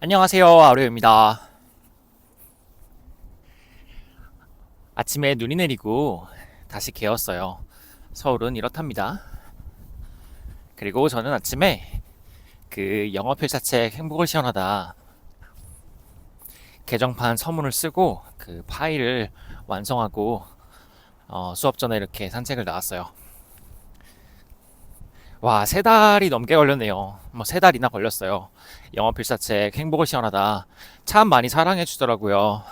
안녕하세요, 아로요입니다. 아침에 눈이 내리고 다시 개었어요. 서울은 이렇답니다. 그리고 저는 아침에 그 영어 필사책 행복을 시원하다 개정판 서문을 쓰고 그 파일을 완성하고 수업 전에 이렇게 산책을 나왔어요. 와, 세 달이 넘게 걸렸네요. 뭐 세 달이나 걸렸어요. 영어 필사책 행복을 시원하다 참 많이 사랑해 주더라고요.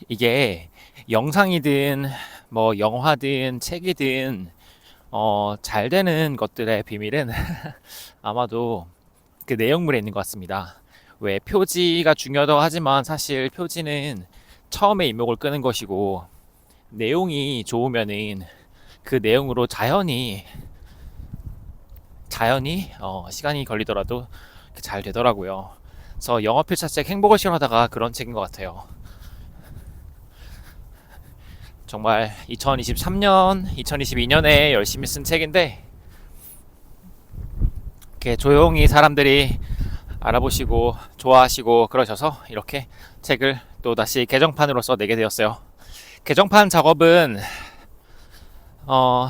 이게 영상이든 뭐 영화든 책이든 잘 되는 것들의 비밀은 아마도 그 내용물에 있는 것 같습니다. 왜 표지가 중요하다고 하지만 사실 표지는 처음에 이목을 끄는 것이고 내용이 좋으면은 그 내용으로 자연히 시간이 걸리더라도 잘 되더라고요. 그래서 영어 필사책 행복을 실현하다가 그런 책인 것 같아요. 정말 2023년, 2022년에 열심히 쓴 책인데 이렇게 조용히 사람들이 알아보시고 좋아하시고 그러셔서 이렇게 책을 또 다시 개정판으로서 내게 되었어요. 개정판 작업은 어,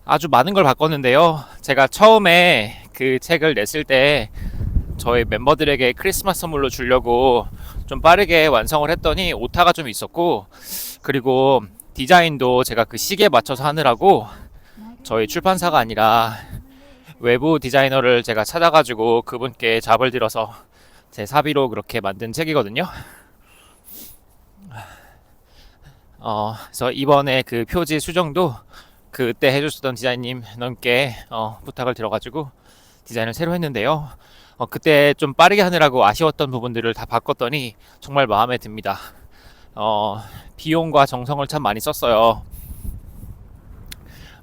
아주 많은 걸 바꿨는데요. 제가 처음에 그 책을 냈을 때 저희 멤버들에게 크리스마스 선물로 주려고 좀 빠르게 완성을 했더니 오타가 좀 있었고, 그리고 디자인도 제가 그 시기에 맞춰서 하느라고 저희 출판사가 아니라 외부 디자이너를 제가 찾아가지고 그분께 잡을 들어서 제 사비로 그렇게 만든 책이거든요. 그래서 이번에 그 표지 수정도 그때 해주셨던 디자인님께 부탁을 들어가지고 디자인을 새로 했는데요. 그때 좀 빠르게 하느라고 아쉬웠던 부분들을 다 바꿨더니 정말 마음에 듭니다. 비용과 정성을 참 많이 썼어요.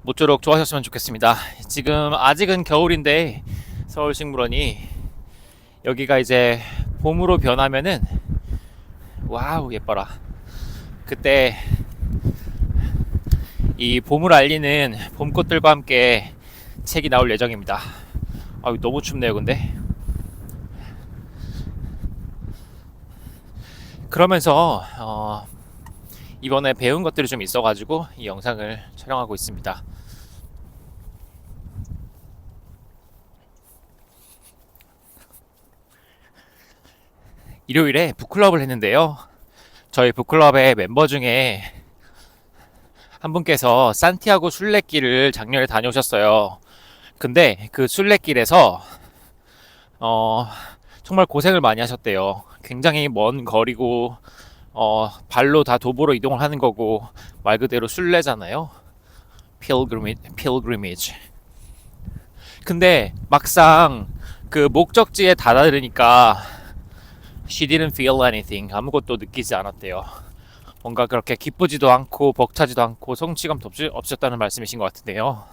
모쪼록 좋아하셨으면 좋겠습니다. 지금 아직은 겨울인데 서울식물원이 여기가 이제 봄으로 변하면은 와우 예뻐라. 그때 이 봄을 알리는 봄꽃들과 함께 책이 나올 예정입니다. 너무 춥네요, 근데. 그러면서 이번에 배운 것들이 좀 있어가지고 이 영상을 촬영하고 있습니다. 일요일에 북클럽을 했는데요. 저희 북클럽의 멤버 중에 한 분께서 산티아고 순례길을 작년에 다녀오셨어요. 근데 그 순례길에서 어, 정말 고생을 많이 하셨대요. 굉장히 먼 거리고 발로 다 도보로 이동을 하는 거고 말 그대로 순례잖아요. pilgrimage. 근데 막상 그 목적지에 다다르니까 she didn't feel anything. 아무것도 느끼지 않았대요. 뭔가 그렇게 기쁘지도 않고 벅차지도 않고 성취감도 없었다는 말씀이신 것 같은데요.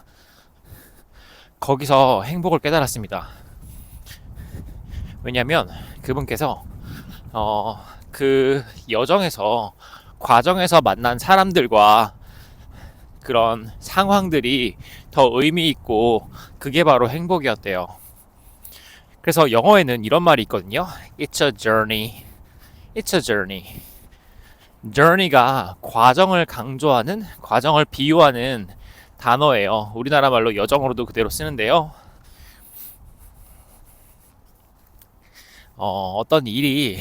거기서 행복을 깨달았습니다. 왜냐면 그분께서 그 여정에서 과정에서 만난 사람들과 그런 상황들이 더 의미 있고 그게 바로 행복이었대요. 그래서 영어에는 이런 말이 있거든요. It's a journey. It's a journey. journey가 과정을 강조하는, 과정을 비유하는 단어예요. 우리나라 말로 여정으로도 그대로 쓰는데요. 어떤 일이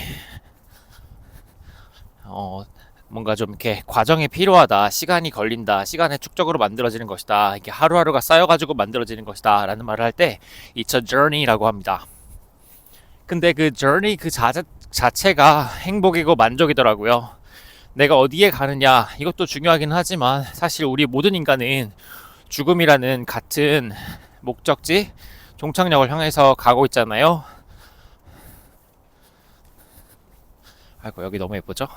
뭔가 좀 이렇게 과정이 필요하다, 시간이 걸린다, 시간의 축적으로 만들어지는 것이다, 이게 하루하루가 쌓여가지고 만들어지는 것이다 라는 말을 할 때 It's a journey라고 합니다. 근데 그 journey 그 자체가 행복이고 만족이더라고요. 내가 어디에 가느냐 이것도 중요하긴 하지만 사실 우리 모든 인간은 죽음이라는 같은 목적지, 종착역을 향해서 가고 있잖아요. 아이고 여기 너무 예쁘죠?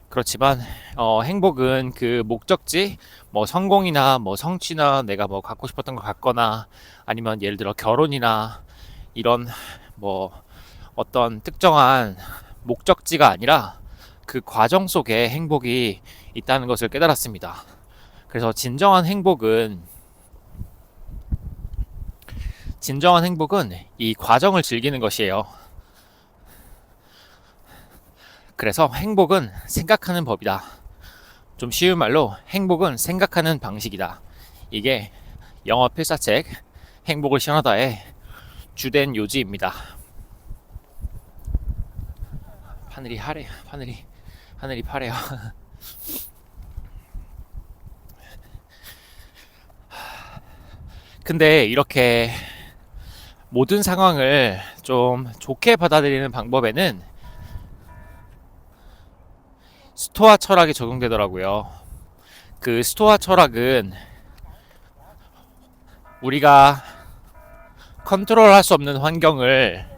그렇지만 행복은 그 목적지, 뭐 성공이나 뭐 성취나 내가 뭐 갖고 싶었던 걸 갖거나 아니면 예를 들어 결혼이나 이런 뭐 어떤 특정한 목적지가 아니라 그 과정 속에 행복이 있다는 것을 깨달았습니다. 그래서 진정한 행복은 진정한 행복은 이 과정을 즐기는 것이에요. 그래서 행복은 생각하는 법이다. 좀 쉬운 말로 행복은 생각하는 방식이다. 이게 영어 필사책 행복을 시원하다의 주된 요지입니다. 하늘이 하래요. 하늘이 파래요. 근데 이렇게 모든 상황을 좀 좋게 받아들이는 방법에는 스토아 철학이 적용되더라고요. 그 스토아 철학은 우리가 컨트롤할 수 없는 환경을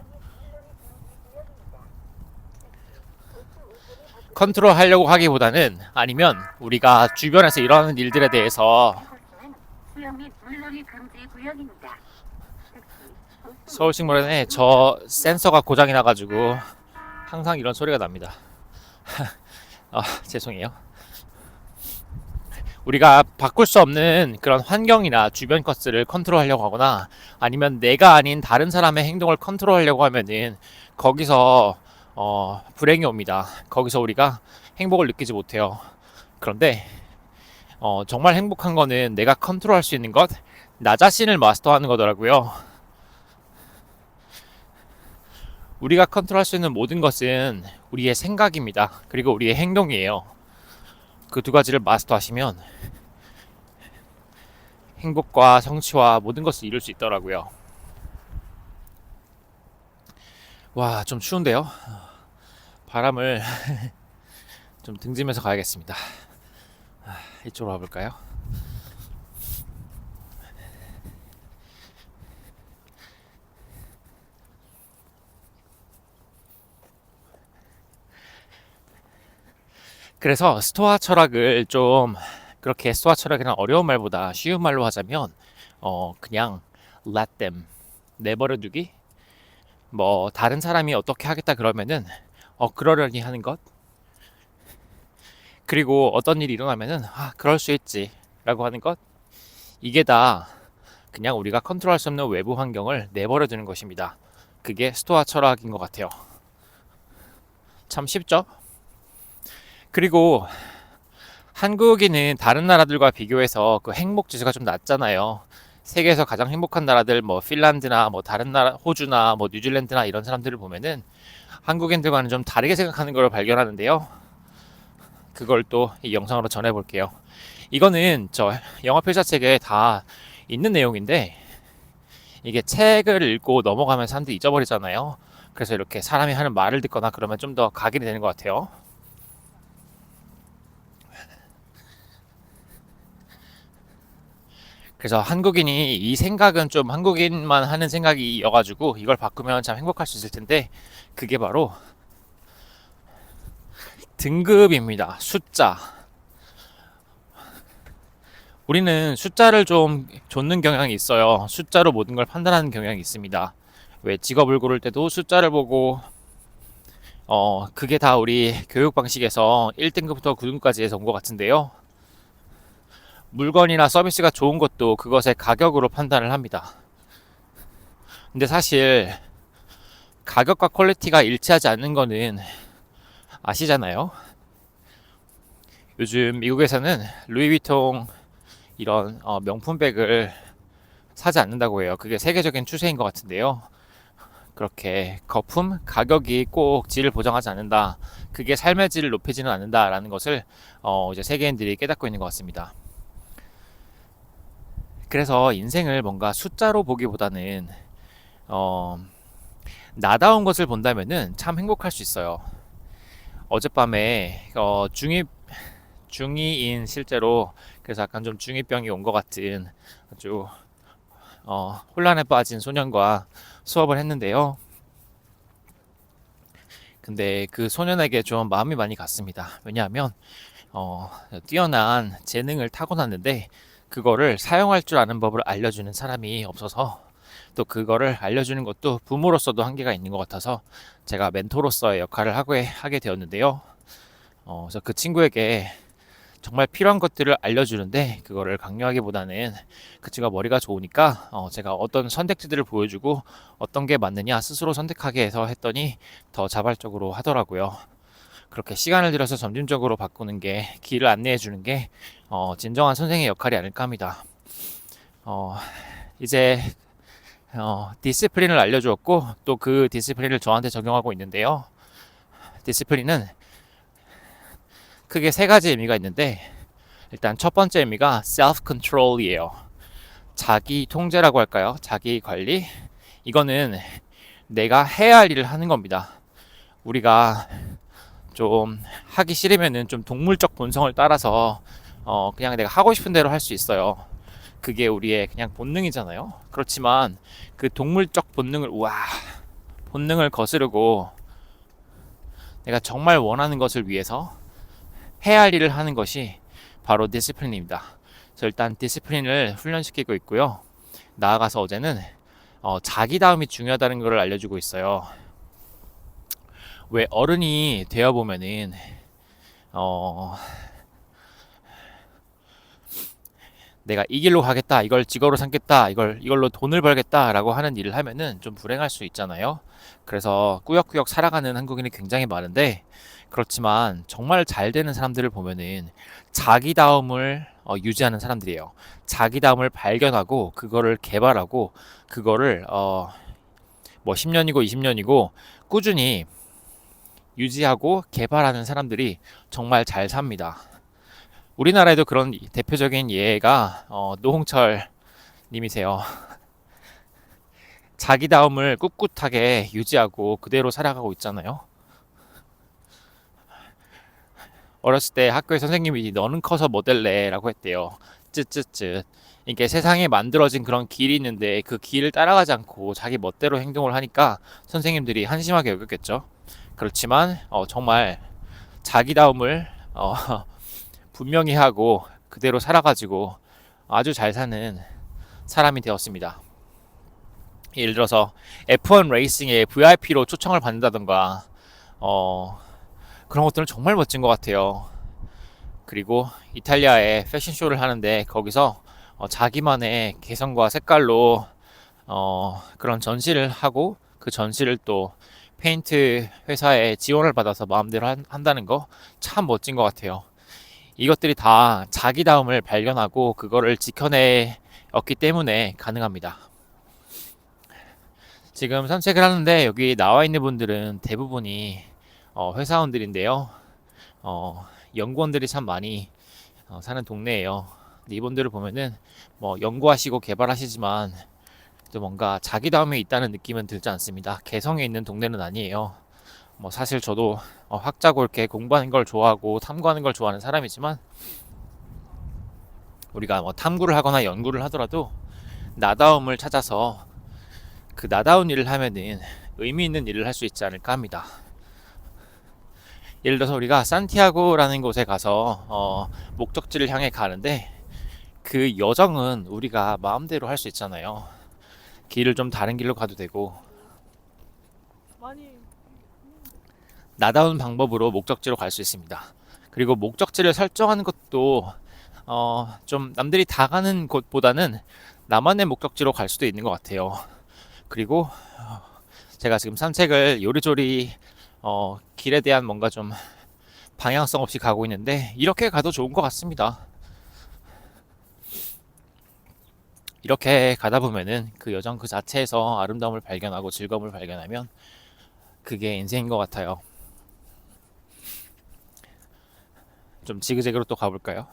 컨트롤하려고 하기보다는, 아니면 우리가 주변에서 일어나는 일들에 대해서 서울식물원에 저 센서가 고장이 나가지고 항상 이런 소리가 납니다. 죄송해요. 우리가 바꿀 수 없는 그런 환경이나 주변 것들을 컨트롤하려고 하거나, 아니면 내가 아닌 다른 사람의 행동을 컨트롤하려고 하면은 거기서 불행이 옵니다. 거기서 우리가 행복을 느끼지 못해요. 그런데 정말 행복한 거는 내가 컨트롤할 수 있는 것, 나 자신을 마스터하는 거더라고요. 우리가 컨트롤할 수 있는 모든 것은 우리의 생각입니다. 그리고 우리의 행동이에요. 그 두 가지를 마스터하시면 행복과 성취와 모든 것을 이룰 수 있더라고요. 와, 좀 추운데요? 바람을 좀 등지면서 가야겠습니다. 이쪽으로 와볼까요? 그래서 스토아 철학을 좀, 그렇게 스토아 철학이란 어려운 말보다 쉬운 말로 하자면 그냥 let them, 내버려 두기. 뭐 다른 사람이 어떻게 하겠다 그러면은 그러려니 하는 것. 그리고 어떤 일이 일어나면은 그럴 수 있지 라고 하는 것. 이게 다 그냥 우리가 컨트롤할 수 없는 외부 환경을 내버려 두는 것입니다. 그게 스토아 철학인 것 같아요. 참 쉽죠? 그리고 한국인은 다른 나라들과 비교해서 그 행복 지수가 좀 낮잖아요. 세계에서 가장 행복한 나라들, 뭐 핀란드나 뭐 다른 나라, 호주나 뭐 뉴질랜드나 이런 사람들을 보면은 한국인들과는 좀 다르게 생각하는 걸 발견하는데요. 그걸 또 이 영상으로 전해볼게요. 이거는 저 영어 필사책에 다 있는 내용인데, 이게 책을 읽고 넘어가면 사람들이 잊어버리잖아요. 그래서 이렇게 사람이 하는 말을 듣거나 그러면 좀 더 각인이 되는 것 같아요. 그래서 한국인이 이 생각은 좀 한국인만 하는 생각이어가지고 이걸 바꾸면 참 행복할 수 있을 텐데, 그게 바로 등급입니다. 숫자. 우리는 숫자를 좀 좇는 경향이 있어요. 숫자로 모든 걸 판단하는 경향이 있습니다. 왜 직업을 고를 때도 숫자를 보고, 그게 다 우리 교육 방식에서 1등급부터 9등급까지 해서 온 것 같은데요. 물건이나 서비스가 좋은 것도 그것의 가격으로 판단을 합니다. 근데 사실 가격과 퀄리티가 일치하지 않는 거는 아시잖아요. 요즘 미국에서는 루이비통 이런 명품백을 사지 않는다고 해요. 그게 세계적인 추세인 것 같은데요. 그렇게 거품, 가격이 꼭 질을 보장하지 않는다. 그게 삶의 질을 높이지는 않는다라는 것을 이제 세계인들이 깨닫고 있는 것 같습니다. 그래서 인생을 뭔가 숫자로 보기보다는 나다운 것을 본다면은 참 행복할 수 있어요. 어젯밤에 중2인 실제로, 그래서 약간 좀 중2병이 온 것 같은 아주 혼란에 빠진 소년과 수업을 했는데요. 근데 그 소년에게 좀 마음이 많이 갔습니다. 왜냐하면 뛰어난 재능을 타고났는데 그거를 사용할 줄 아는 법을 알려주는 사람이 없어서, 또 그거를 알려주는 것도 부모로서도 한계가 있는 것 같아서 제가 멘토로서의 역할을 하게 되었는데요. 그래서 그 친구에게 정말 필요한 것들을 알려주는데 그거를 강요하기보다는 그 친구가 머리가 좋으니까 제가 어떤 선택지들을 보여주고 어떤 게 맞느냐 스스로 선택하게 해서 했더니 더 자발적으로 하더라고요. 그렇게 시간을 들여서 점진적으로 바꾸는 게 길을 안내해 주는 게 진정한 선생의 역할이 아닐까 합니다. 이제 디시플린을 알려주었고 또 그 디시플린을 저한테 적용하고 있는데요. 디시플린은 크게 세 가지 의미가 있는데 일단 첫 번째 의미가 self control이에요. 자기 통제라고 할까요? 자기 관리. 이거는 내가 해야 할 일을 하는 겁니다. 우리가 좀 하기 싫으면은 좀 동물적 본성을 따라서 그냥 내가 하고 싶은 대로 할 수 있어요. 그게 우리의 그냥 본능이잖아요. 그렇지만 그 동물적 본능을 거스르고 내가 정말 원하는 것을 위해서 해야 할 일을 하는 것이 바로 디시플린입니다. 그래서 일단 디시플린을 훈련시키고 있고요. 나아가서 어제는 자기다움이 중요하다는 것을 알려주고 있어요. 왜 어른이 되어 보면은 내가 이 길로 가겠다, 이걸 직업으로 삼겠다, 이걸로 돈을 벌겠다라고 하는 일을 하면은 좀 불행할 수 있잖아요. 그래서 꾸역꾸역 살아가는 한국인이 굉장히 많은데 그렇지만 정말 잘 되는 사람들을 보면은 자기다움을 유지하는 사람들이에요. 자기다움을 발견하고 그거를 개발하고 그거를 뭐 10년이고 20년이고 꾸준히 유지하고 개발하는 사람들이 정말 잘 삽니다. 우리나라에도 그런 대표적인 예가 노홍철 님이세요. 자기다움을 꿋꿋하게 유지하고 그대로 살아가고 있잖아요. 어렸을 때 학교에 선생님이 너는 커서 뭐 될래? 라고 했대요. 쯧쯧쯧. 이게 세상에 만들어진 그런 길이 있는데 그 길을 따라가지 않고 자기 멋대로 행동을 하니까 선생님들이 한심하게 여겼겠죠. 그렇지만 정말 자기다움을 분명히 하고 그대로 살아가지고 아주 잘 사는 사람이 되었습니다. 예를 들어서 F1 레이싱에 VIP로 초청을 받는다던가 그런 것들은 정말 멋진 것 같아요. 그리고 이탈리아에 패션쇼를 하는데 거기서 자기만의 개성과 색깔로 그런 전시를 하고 그 전시를 또 페인트 회사에 지원을 받아서 마음대로 한다는 거 참 멋진 것 같아요. 이것들이 다 자기다움을 발견하고 그거를 지켜내었기 때문에 가능합니다. 지금 산책을 하는데 여기 나와 있는 분들은 대부분이 회사원들인데요. 연구원들이 참 많이 사는 동네예요. 근데 이분들을 보면은 뭐 연구하시고 개발하시지만 또 뭔가 자기다움이 있다는 느낌은 들지 않습니다. 개성에 있는 동네는 아니에요. 뭐 사실 저도 학자고 이렇게 공부하는 걸 좋아하고 탐구하는 걸 좋아하는 사람이지만 우리가 뭐 탐구를 하거나 연구를 하더라도 나다움을 찾아서 그 나다운 일을 하면은 의미 있는 일을 할 수 있지 않을까 합니다. 예를 들어서 우리가 산티아고라는 곳에 가서 목적지를 향해 가는데 그 여정은 우리가 마음대로 할 수 있잖아요. 길을 좀 다른 길로 가도 되고 나다운 방법으로 목적지로 갈 수 있습니다. 그리고 목적지를 설정하는 것도 좀 남들이 다 가는 곳보다는 나만의 목적지로 갈 수도 있는 것 같아요. 그리고 제가 지금 산책을 요리조리 길에 대한 뭔가 좀 방향성 없이 가고 있는데 이렇게 가도 좋은 것 같습니다. 이렇게 가다 보면은 그 여정 그 자체에서 아름다움을 발견하고 즐거움을 발견하면 그게 인생인 것 같아요. 좀 지그재그로 또 가볼까요?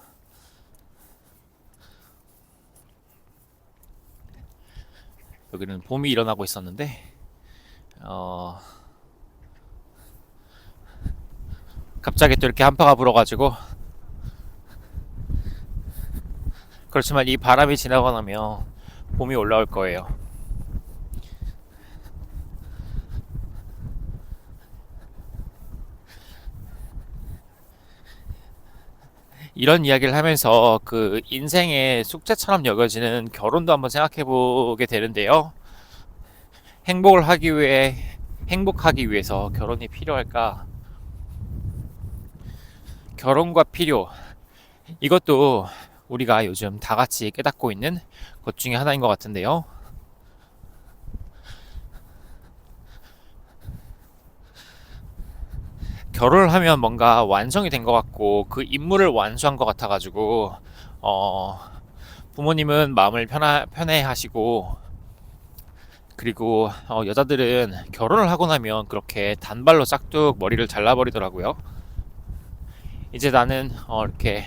여기는 봄이 일어나고 있었는데 갑자기 또 이렇게 한파가 불어가지고 그렇지만 이 바람이 지나고 나면 봄이 올라올 거예요. 이런 이야기를 하면서 그 인생의 숙제처럼 여겨지는 결혼도 한번 생각해 보게 되는데요. 행복하기 위해서 결혼이 필요할까? 결혼과 필요, 이것도 우리가 요즘 다 같이 깨닫고 있는 것 중에 하나인 것 같은데요. 결혼을 하면 뭔가 완성이 된 것 같고 그 임무를 완수한 것 같아가지고 어, 부모님은 마음을 편해 하시고 그리고 여자들은 결혼을 하고 나면 그렇게 단발로 싹둑 머리를 잘라버리더라고요. 이제 나는 이렇게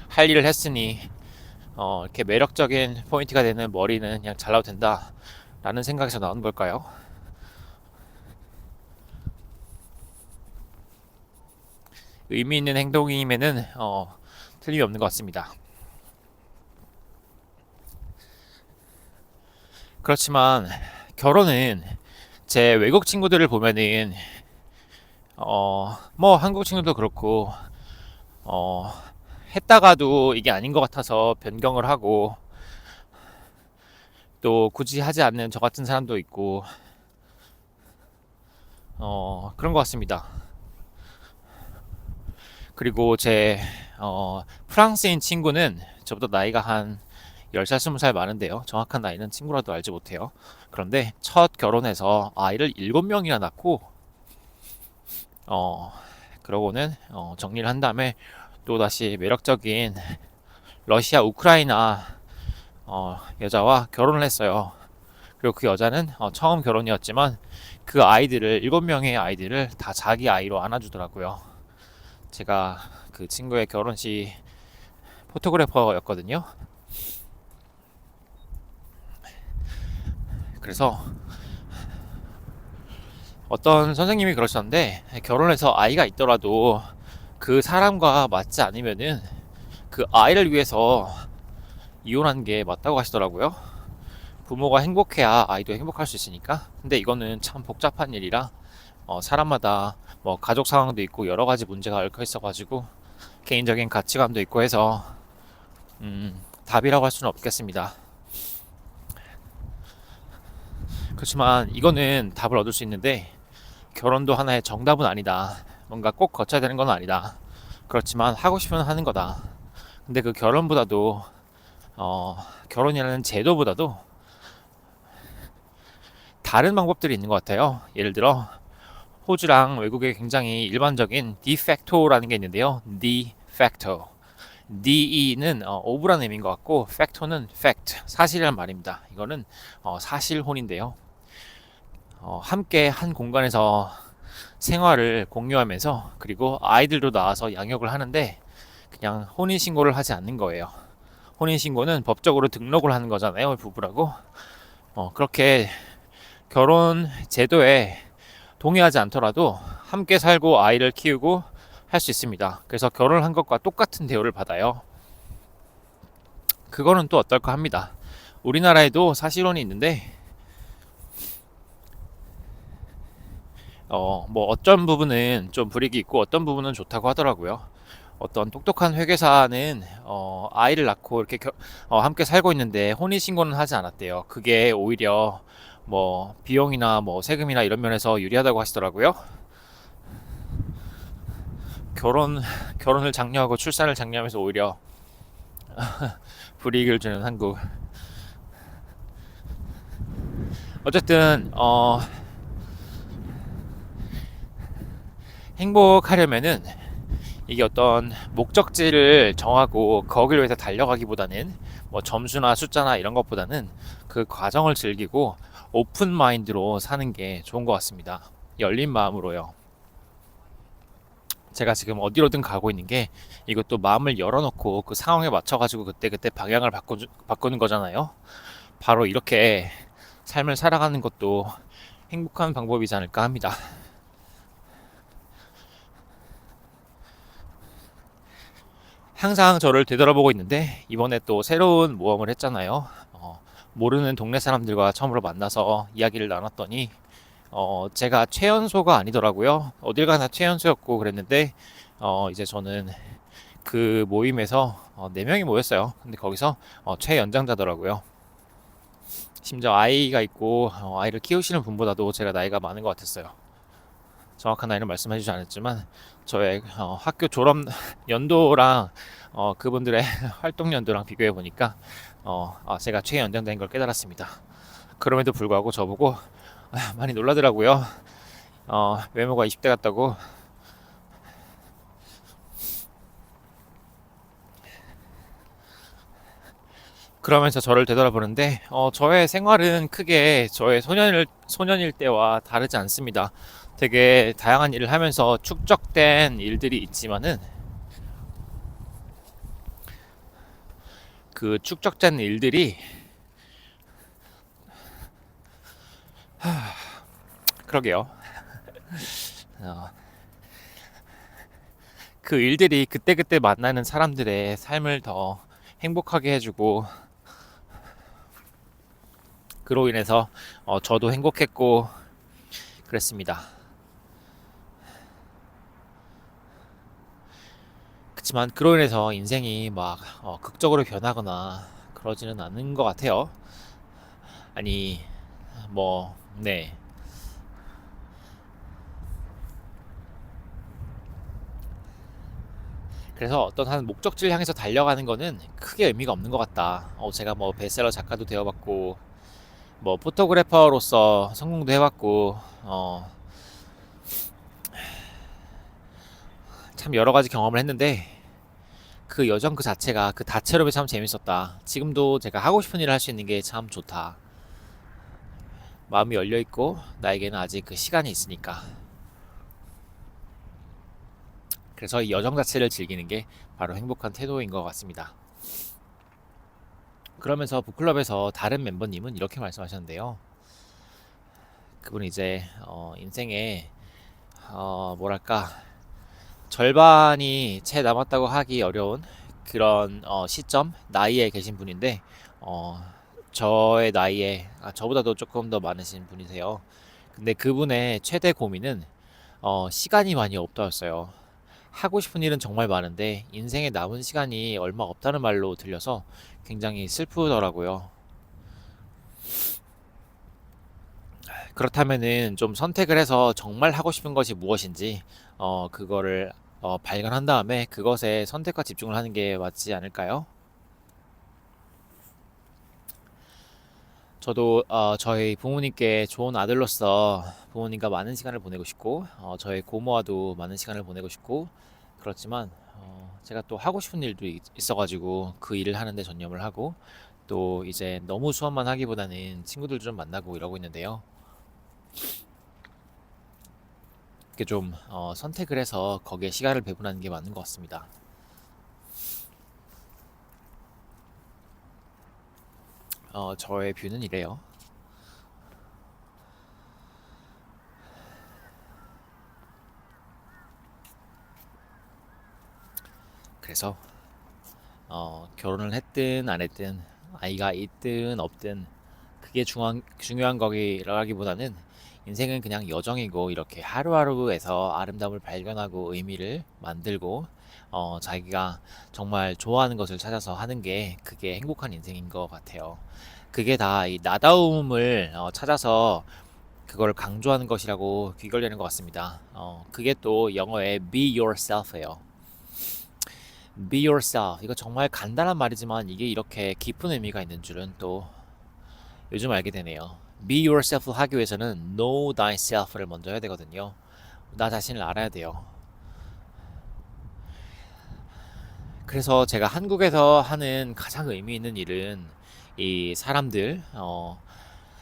할 일을 했으니 이렇게 매력적인 포인트가 되는 머리는 그냥 잘라도 된다 라는 생각에서 나온 걸까요? 의미 있는 행동임에는 틀림이 없는 것 같습니다. 그렇지만 결혼은 제 외국 친구들을 보면은 뭐 한국 친구도 그렇고 어, 했다가도 이게 아닌 것 같아서 변경을 하고 또 굳이 하지 않는 저 같은 사람도 있고 그런 것 같습니다. 그리고 제 프랑스인 친구는 저보다 나이가 한 10살, 20살 많은데요. 정확한 나이는 친구라도 알지 못해요. 그런데 첫 결혼해서 아이를 7명이나 낳고 어, 그러고는 정리를 한 다음에 또 다시 매력적인 러시아, 우크라이나 여자와 결혼을 했어요. 그리고 그 여자는 처음 결혼이었지만 그 아이들을 7명의 아이들을 다 자기 아이로 안아주더라고요. 제가 그 친구의 결혼식 포토그래퍼였거든요. 그래서 어떤 선생님이 그러셨는데 결혼해서 아이가 있더라도 그 사람과 맞지 않으면은 그 아이를 위해서 이혼하는 게 맞다고 하시더라고요. 부모가 행복해야 아이도 행복할 수 있으니까. 근데 이거는 참 복잡한 일이라 사람마다 뭐 가족 상황도 있고 여러 가지 문제가 얽혀 있어가지고 개인적인 가치관도 있고 해서 답이라고 할 수는 없겠습니다. 그렇지만 이거는 답을 얻을 수 있는데 결혼도 하나의 정답은 아니다. 뭔가 꼭 거쳐야 되는 건 아니다. 그렇지만 하고 싶으면 하는 거다. 근데 그 결혼보다도 결혼이라는 제도보다도 다른 방법들이 있는 것 같아요. 예를 들어 호주랑 외국에 굉장히 일반적인 디팩토라는 게 있는데요. 디팩토. DE는 오브라는 의미인 것 같고 factor는 fact, 사실이란 말입니다. 이거는 사실혼인데요. 함께 한 공간에서 생활을 공유하면서 그리고 아이들도 낳아서 양육을 하는데 그냥 혼인신고를 하지 않는 거예요. 혼인신고는 법적으로 등록을 하는 거잖아요. 부부라고. 그렇게 결혼 제도에 동의하지 않더라도 함께 살고 아이를 키우고 할 수 있습니다. 그래서 결혼을 한 것과 똑같은 대우를 받아요. 그거는 또 어떨까 합니다. 우리나라에도 사실혼이 있는데 뭐 어떤 부분은 좀 불이익이 있고 어떤 부분은 좋다고 하더라고요. 어떤 똑똑한 회계사는 아이를 낳고 이렇게 함께 살고 있는데 혼인신고는 하지 않았대요. 그게 오히려 뭐 비용이나 뭐 세금이나 이런 면에서 유리하다고 하시더라고요. 결혼을 장려하고 출산을 장려하면서 오히려 불이익을 주는 한국. 어쨌든 행복하려면은 이게 어떤 목적지를 정하고 거기를 위해서 달려가기보다는 뭐 점수나 숫자나 이런 것보다는 그 과정을 즐기고 오픈 마인드로 사는 게 좋은 것 같습니다. 열린 마음으로요. 제가 지금 어디로든 가고 있는 게 이것도 마음을 열어놓고 그 상황에 맞춰가지고 그때그때 방향을 바꾸는 거잖아요. 바로 이렇게 삶을 살아가는 것도 행복한 방법이지 않을까 합니다. 항상 저를 되돌아보고 있는데 이번에 또 새로운 모험을 했잖아요. 모르는 동네 사람들과 처음으로 만나서 이야기를 나눴더니 제가 최연소가 아니더라고요. 어딜 가나 최연소였고 그랬는데 이제 저는 그 모임에서 4명이 모였어요. 근데 거기서 최연장자더라고요. 심지어 아이가 있고 아이를 키우시는 분보다도 제가 나이가 많은 것 같았어요. 정확한 나이는 말씀해주지 않았지만 저의 학교 졸업 연도랑 그분들의 활동 연도랑 비교해 보니까 제가 최연장자인 걸 깨달았습니다. 그럼에도 불구하고 저보고 많이 놀라더라고요. 외모가 20대 같다고. 그러면서 저를 되돌아보는데 저의 생활은 크게 저의 소년일 때와 다르지 않습니다. 되게 다양한 일을 하면서 축적된 일들이 있지만은 그 축적된 일들이 그러게요. 어, 그 일들이 그때그때 만나는 사람들의 삶을 더 행복하게 해주고 그로 인해서 저도 행복했고 그랬습니다. 그렇지만 그로 인해서 인생이 막 극적으로 변하거나 그러지는 않은 것 같아요. 아니 네. 그래서 어떤 한 목적지를 향해서 달려가는 거는 크게 의미가 없는 것 같다. 제가 뭐 베스트셀러 작가도 되어봤고 뭐 포토그래퍼로서 성공도 해봤고 참 여러 가지 경험을 했는데 그 여정 그 자체가 그 다채로움이 참 재밌었다. 지금도 제가 하고 싶은 일을 할 수 있는 게 참 좋다. 마음이 열려 있고 나에게는 아직 그 시간이 있으니까. 그래서 이 여정 자체를 즐기는 게 바로 행복한 태도인 것 같습니다. 그러면서 북클럽에서 다른 멤버님은 이렇게 말씀하셨는데요. 그분은 이제 인생에 뭐랄까 절반이 채 남았다고 하기 어려운 그런 시점 나이에 계신 분인데 어, 저의 나이에 저보다도 조금 더 많으신 분이세요. 근데 그분의 최대 고민은 시간이 많이 없다였어요. 하고 싶은 일은 정말 많은데 인생에 남은 시간이 얼마 없다는 말로 들려서 굉장히 슬프더라고요. 그렇다면은 좀 선택을 해서 정말 하고 싶은 것이 무엇인지 그거를 발견한 다음에 그것에 선택과 집중을 하는 게 맞지 않을까요? 저도 저희 부모님께 좋은 아들로서 부모님과 많은 시간을 보내고 싶고 저희 고모와도 많은 시간을 보내고 싶고 그렇지만 제가 또 하고 싶은 일도 있어가지고 그 일을 하는데 전념을 하고 또 이제 너무 수업만 하기보다는 친구들 좀 만나고 이러고 있는데요. 이렇게 좀 선택을 해서 거기에 시간을 배분하는 게 맞는 것 같습니다. 저의 뷰는 이래요. 그래서 결혼을 했든 안 했든 아이가 있든 없든 그게 중요한 거기라기보다는 인생은 그냥 여정이고 이렇게 하루하루에서 아름다움을 발견하고 의미를 만들고 자기가 정말 좋아하는 것을 찾아서 하는 게 그게 행복한 인생인 것 같아요. 그게 다 이 나다움을 찾아서 그걸 강조하는 것이라고 귀결되는 것 같습니다. 그게 또 영어의 be yourself예요. Be yourself. 이거 정말 간단한 말이지만 이게 이렇게 깊은 의미가 있는 줄은 또 요즘 알게 되네요. Be yourself 하기 위해서는 know thyself를 먼저 해야 되거든요. 나 자신을 알아야 돼요. 그래서 제가 한국에서 하는 가장 의미 있는 일은 이 사람들,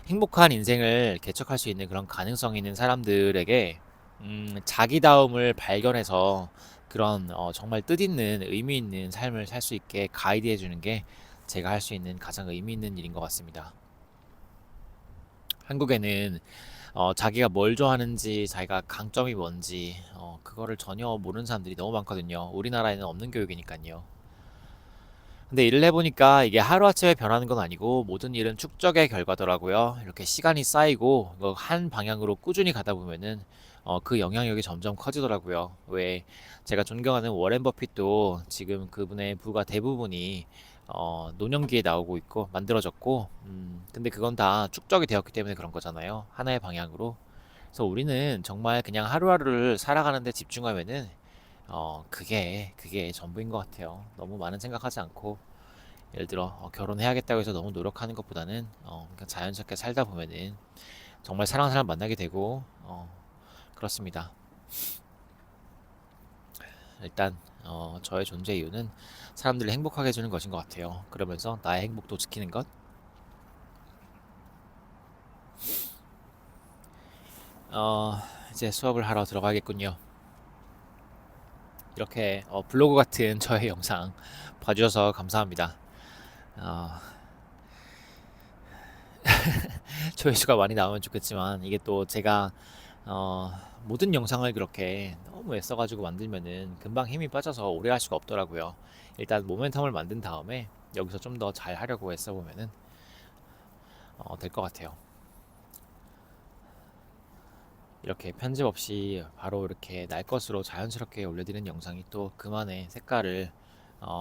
행복한 인생을 개척할 수 있는 그런 가능성 있는 사람들에게 자기다움을 발견해서 그런 정말 뜻있는 의미 있는 삶을 살 수 있게 가이드해 주는 게 제가 할 수 있는 가장 의미 있는 일인 것 같습니다. 한국에는 자기가 뭘 좋아하는지, 자기가 강점이 뭔지, 그거를 전혀 모르는 사람들이 너무 많거든요. 우리나라에는 없는 교육이니까요. 근데 일을 해보니까 이게 하루아침에 변하는 건 아니고 모든 일은 축적의 결과더라고요. 이렇게 시간이 쌓이고 이거 한 방향으로 꾸준히 가다 보면은 그 영향력이 점점 커지더라고요. 왜 제가 존경하는 워렌 버핏도 지금 그분의 부가 대부분이 노년기에 나오고 있고 만들어졌고 근데 그건 다 축적이 되었기 때문에 그런 거잖아요. 하나의 방향으로. 그래서 우리는 정말 그냥 하루하루를 살아가는데 집중하면은 그게 전부인 것 같아요. 너무 많은 생각하지 않고, 예를 들어, 결혼해야겠다고 해서 너무 노력하는 것보다는, 그냥 자연스럽게 살다 보면은, 정말 사랑하는 사람 만나게 되고, 그렇습니다. 일단, 저의 존재 이유는 사람들을 행복하게 해주는 것인 것 같아요. 그러면서 나의 행복도 지키는 것. 어, 이제 수업을 하러 들어가겠군요. 이렇게 블로그 같은 저의 영상 봐주셔서 감사합니다. 어, 조회수가 많이 나오면 좋겠지만 이게 또 제가 어, 모든 영상을 그렇게 너무 애써가지고 만들면은 금방 힘이 빠져서 오래 할 수가 없더라고요. 일단 모멘텀을 만든 다음에 여기서 좀 더 잘 하려고 애써보면은 될 것 같아요. 이렇게 편집 없이 바로 이렇게 날 것으로 자연스럽게 올려드리는 영상이 또 그만의 색깔을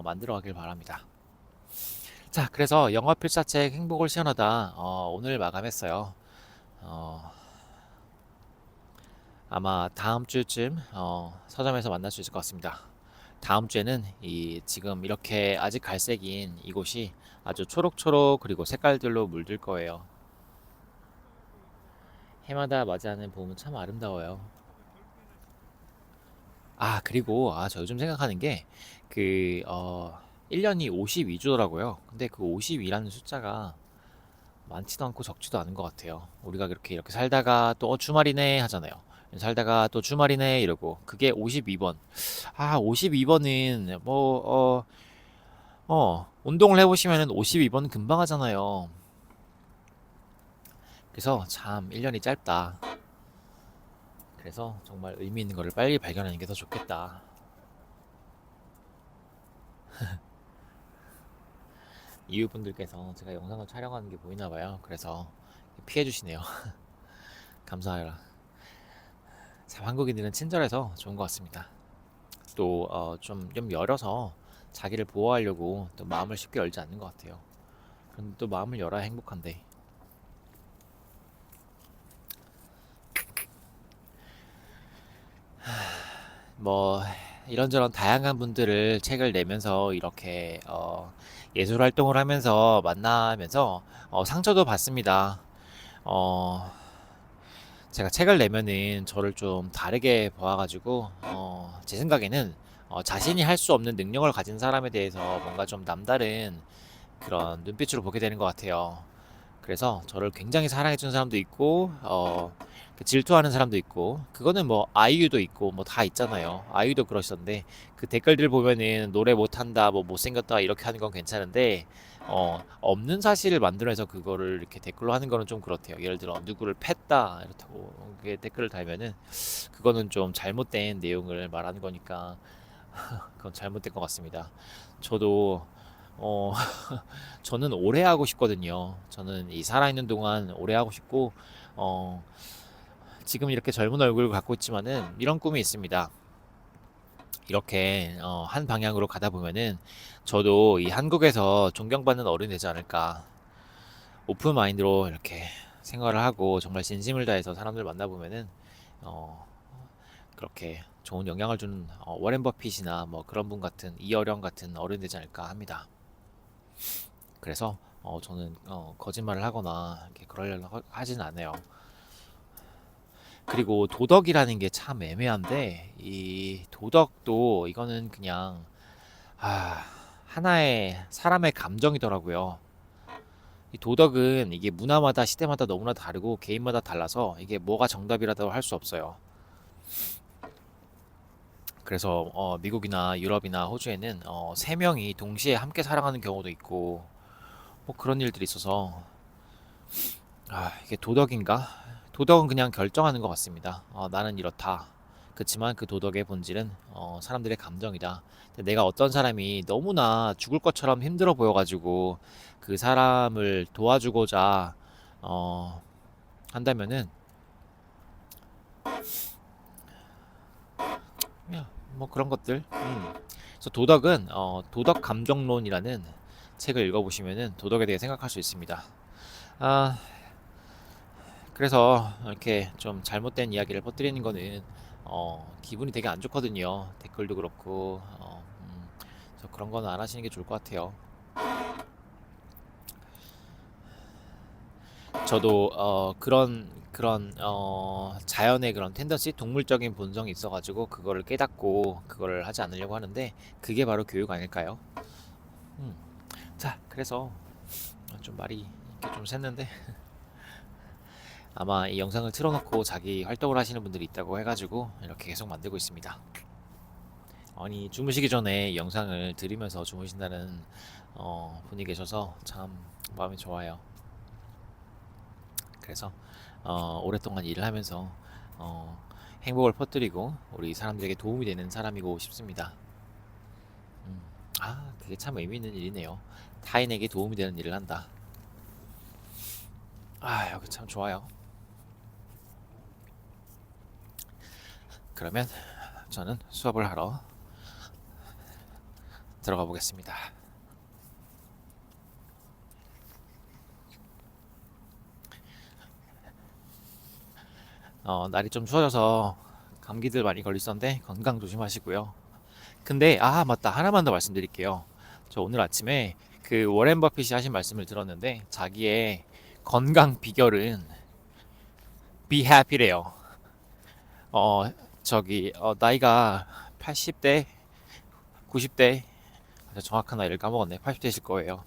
만들어 가길 바랍니다. 자, 그래서 영화 필사책 행복을 시연하다 오늘 마감했어요. 어, 아마 다음 주쯤 서점에서 만날 수 있을 것 같습니다. 다음 주에는 이 지금 이렇게 아직 갈색인 이곳이 아주 초록초록 그리고 색깔들로 물들 거예요. 해마다 맞이하는 봄은 참 아름다워요. 아, 그리고 저 요즘 생각하는 게 그 1년이 52주더라고요. 근데 그 52라는 숫자가 많지도 않고 적지도 않은 것 같아요. 우리가 그렇게 이렇게 살다가 또 주말이네 하잖아요. 살다가 또 주말이네 이러고 그게 52번. 52번은 운동을 해보시면은 52번 금방 하잖아요. 그래서 참 1년이 짧다. 그래서 정말 의미 있는 거를 빨리 발견하는 게 더 좋겠다. 이웃분들께서 제가 영상을 촬영하는 게 보이나 봐요. 그래서 피해 주시네요. 감사해라. 참 한국인들은 친절해서 좋은 것 같습니다. 또 좀 열어서 자기를 보호하려고 또 마음을 쉽게 열지 않는 것 같아요. 그런데 또 마음을 열어야 행복한데 뭐 이런저런 다양한 분들을 책을 내면서 이렇게 예술 활동을 하면서 만나면서 상처도 받습니다. 어, 제가 책을 내면은 저를 좀 다르게 봐가지고 제 생각에는 자신이 할 수 없는 능력을 가진 사람에 대해서 뭔가 좀 남다른 그런 눈빛으로 보게 되는 것 같아요. 그래서 저를 굉장히 사랑해주는 사람도 있고, 그 질투하는 사람도 있고, 그거는 뭐 아이유도 있고, 뭐 다 있잖아요. 아이유도 그러시던데, 그 댓글들 보면은 노래 못한다, 뭐 못생겼다, 이렇게 하는 건 괜찮은데, 없는 사실을 만들어서 그거를 이렇게 댓글로 하는 거는 좀 그렇대요. 예를 들어, 누구를 팼다, 이렇다고, 그게 댓글을 달면은, 그거는 좀 잘못된 내용을 말하는 거니까, 그건 잘못된 것 같습니다. 저도, 어, 저는 오래 하고 싶거든요. 저는 이 살아있는 동안 오래 하고 싶고, 어, 지금 이렇게 젊은 얼굴을 갖고 있지만은 이런 꿈이 있습니다. 이렇게 한 방향으로 가다 보면은 저도 이 한국에서 존경받는 어른이 되지 않을까. 오픈 마인드로 이렇게 생활을 하고 정말 진심을 다해서 사람들 만나보면은 어, 그렇게 좋은 영향을 주는 워렌 버핏이나 뭐 그런 분 같은 이어령 같은 어른이 되지 않을까 합니다. 그래서 저는 거짓말을 하거나 이렇게 그러려고 하진 않아요. 그리고 도덕이라는 게 참 애매한데 이 도덕도 이거는 그냥 아, 하나의 사람의 감정이더라고요. 이 도덕은 이게 문화마다 시대마다 너무나 다르고 개인마다 달라서 이게 뭐가 정답이라고 할 수 없어요. 그래서 미국이나 유럽이나 호주에는 세 명이 동시에 함께 사랑하는 경우도 있고 뭐 그런 일들이 있어서 이게 도덕인가? 도덕은 그냥 결정하는 것 같습니다. 나는 이렇다. 그렇지만 그 도덕의 본질은 사람들의 감정이다. 근데 내가 어떤 사람이 너무나 죽을 것처럼 힘들어 보여가지고 그 사람을 도와주고자 어, 한다면은 야, 뭐 그런 것들. 그래서 도덕은 도덕 감정론이라는 책을 읽어보시면은 도덕에 대해 생각할 수 있습니다. 아, 그래서 이렇게 좀 잘못된 이야기를 퍼뜨리는 거는 기분이 되게 안 좋거든요. 댓글도 그렇고 그래서 그런 거는 안 하시는 게 좋을 것 같아요. 저도 그런 자연의 그런 텐던시, 동물적인 본성이 있어가지고 그거를 깨닫고 그거를 하지 않으려고 하는데 그게 바로 교육 아닐까요? 음. 자, 그래서 좀 말이 이렇게 좀 샜는데 아마 이 영상을 틀어놓고 자기 활동을 하시는 분들이 있다고 해가지고 이렇게 계속 만들고 있습니다. 아니, 주무시기 전에 이 영상을 들으면서 주무신다는 분이 계셔서 참 마음이 좋아요. 그래서 오랫동안 일을 하면서 어, 행복을 퍼뜨리고 우리 사람들에게 도움이 되는 사람이고 싶습니다. 음, 그게 참 의미 있는 일이네요. 타인에게 도움이 되는 일을 한다. 여기 참 좋아요. 그러면 저는 수업을 하러 들어가 보겠습니다. 날이 좀 추워져서 감기들 많이 걸리던데 건강 조심하시고요. 근데 맞다, 하나만 더 말씀드릴게요. 저 오늘 아침에 그 워렌 버핏이 하신 말씀을 들었는데 자기의 건강 비결은 be happy래요. 어 나이가 80대 90대, 정확한 나이를 까먹었네. 80대실 거예요.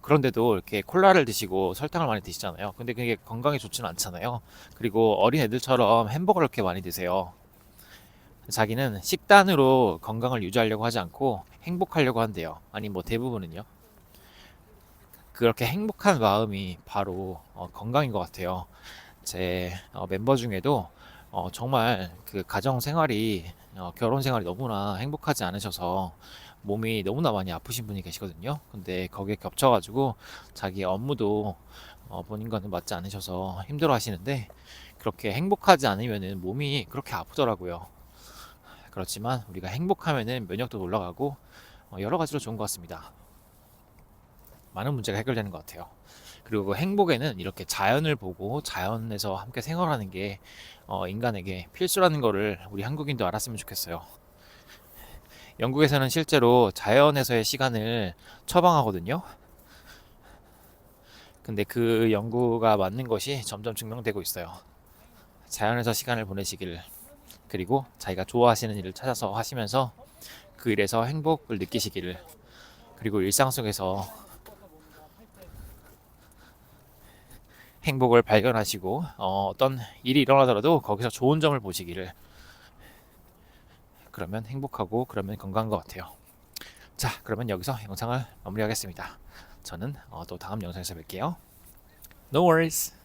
그런데도 이렇게 콜라를 드시고 설탕을 많이 드시잖아요. 근데 그게 건강에 좋지는 않잖아요. 그리고 어린 애들처럼 햄버거를 그렇게 많이 드세요. 자기는 식단으로 건강을 유지하려고 하지 않고 행복하려고 한대요. 아니, 뭐 대부분은요. 그렇게 행복한 마음이 바로 건강인 것 같아요. 제 멤버 중에도 정말 그 가정 생활이 결혼 생활이 너무나 행복하지 않으셔서 몸이 너무나 많이 아프신 분이 계시거든요. 근데 거기에 겹쳐가지고 자기 업무도 본인과는 맞지 않으셔서 힘들어 하시는데 그렇게 행복하지 않으면은 몸이 그렇게 아프더라고요. 그렇지만 우리가 행복하면은 면역도 올라가고 여러 가지로 좋은 것 같습니다. 많은 문제가 해결되는 것 같아요. 그리고 그 행복에는 이렇게 자연을 보고 자연에서 함께 생활하는 게 인간에게 필수라는 거를 우리 한국인도 알았으면 좋겠어요. 영국에서는 실제로 자연에서의 시간을 처방하거든요. 근데 그 연구가 맞는 것이 점점 증명되고 있어요. 자연에서 시간을 보내시길, 그리고 자기가 좋아하시는 일을 찾아서 하시면서 그 일에서 행복을 느끼시기를, 그리고 일상 속에서 행복을 발견하시고 어떤 일이 일어나더라도 거기서 좋은 점을 보시기를. 그러면 행복하고 그러면 건강한 것 같아요. 자, 그러면 여기서 영상을 마무리하겠습니다. 저는 또 다음 영상에서 뵐게요. No worries.